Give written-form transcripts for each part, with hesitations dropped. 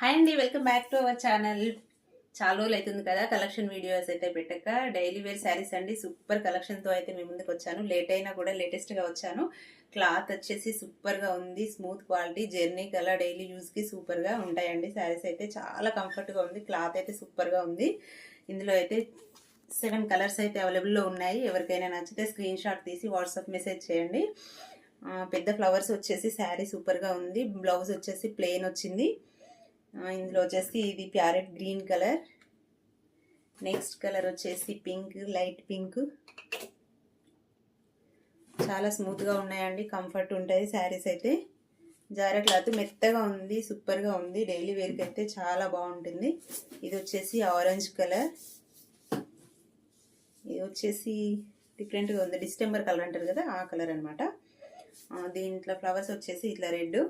Hi అండి, welcome back to our channel. చాలా రోజులు అవుతుంది కదా కలెక్షన్ వీడియోస్ అయితే పెట్టక. డైలీ వేర్ శారీస్ అండి, సూపర్ కలెక్షన్తో అయితే మీ ముందుకు వచ్చాను. లేట్ అయినా కూడా లేటెస్ట్గా వచ్చాను. క్లాత్ వచ్చేసి సూపర్గా ఉంది, స్మూత్ క్వాలిటీ, జర్నీ కలర్, డైలీ యూస్కి సూపర్గా ఉంటాయండి. శారీస్ అయితే చాలా కంఫర్ట్గా ఉంది, క్లాత్ అయితే సూపర్గా ఉంది. ఇందులో అయితే 7 కలర్స్ అయితే అవైలబుల్లో ఉన్నాయి. ఎవరికైనా నచ్చితే స్క్రీన్ షాట్ తీసి వాట్సాప్ మెసేజ్ చేయండి. పెద్ద ఫ్లవర్స్ వచ్చేసి శారీ సూపర్గా ఉంది. బ్లౌజ్ వచ్చేసి ప్లెయిన్ వచ్చింది. ఇందులో వచ్చేసి ఇది parrot green colour, next colour వచ్చేసి పింక్, లైట్ పింక్. చాలా స్మూత్గా ఉన్నాయండి, కంఫర్ట్ ఉంటాయి శారీస్ అయితే. జారా క్లాత్ మెత్తగా ఉంది, సూపర్గా ఉంది. డైలీ వేర్కి అయితే చాలా బాగుంటుంది. ఇది వచ్చేసి ఆరెంజ్ కలర్, ఇది వచ్చేసి డిఫరెంట్గా ఉంది, డిస్టెంబర్ కలర్ అంటారు కదా ఆ కలర్ అనమాట. దీంట్లో ఫ్లవర్స్ వచ్చేసి ఇట్లా రెడ్.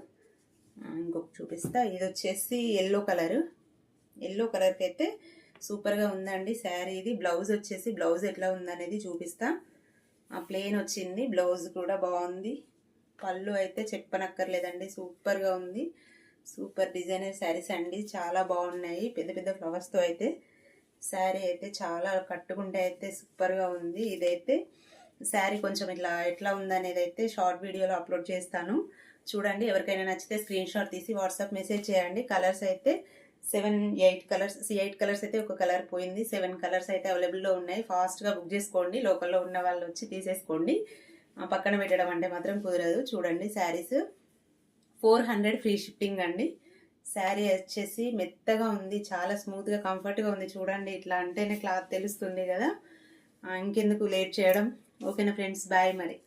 ఇంకొక చూపిస్తా, ఇది వచ్చేసి ఎల్లో కలర్. ఎల్లో కలర్కి అయితే సూపర్గా ఉందండి శారీ. ఇది బ్లౌజ్ వచ్చేసి బ్లౌజ్ ఎట్లా ఉందనేది చూపిస్తా. ప్లెయిన్ వచ్చింది, బ్లౌజ్ కూడా బాగుంది. పళ్ళు అయితే చెప్పనక్కర్లేదండి, సూపర్గా ఉంది. సూపర్ డిజైనర్ శారీస్ అండి, చాలా బాగున్నాయి. పెద్ద పెద్ద ఫ్లవర్స్తో అయితే శారీ అయితే చాలా కట్టుకుంటే అయితే సూపర్గా ఉంది. ఇదైతే శారీ కొంచెం ఇట్లా ఎట్లా ఉందనేది అయితే షార్ట్ వీడియోలో అప్లోడ్ చేస్తాను, చూడండి. ఎవరికైనా నచ్చితే స్క్రీన్ షాట్ తీసి వాట్సాప్ మెసేజ్ చేయండి. కలర్స్ అయితే 8 కలర్స్ అయితే ఒక కలర్ పోయింది. 7 కలర్స్ అయితే అవైలబుల్లో ఉన్నాయి. ఫాస్ట్గా బుక్ చేసుకోండి, లోకల్లో ఉన్న వాళ్ళు వచ్చి తీసేసుకోండి. పక్కన పెట్టడం అంటే మాత్రం కుదరదు. చూడండి, శారీస్ 400 ఫ్రీ షిప్పింగ్ అండి. శారీ వచ్చేసి మెత్తగా ఉంది, చాలా స్మూత్గా కంఫర్ట్గా ఉంది. చూడండి, ఇట్లా అంటేనే క్లాత్ తెలుస్తుంది కదా. ఇంకెందుకు లేట్ చేయడం. ఓకేనా ఫ్రెండ్స్, బాయ్ మరి.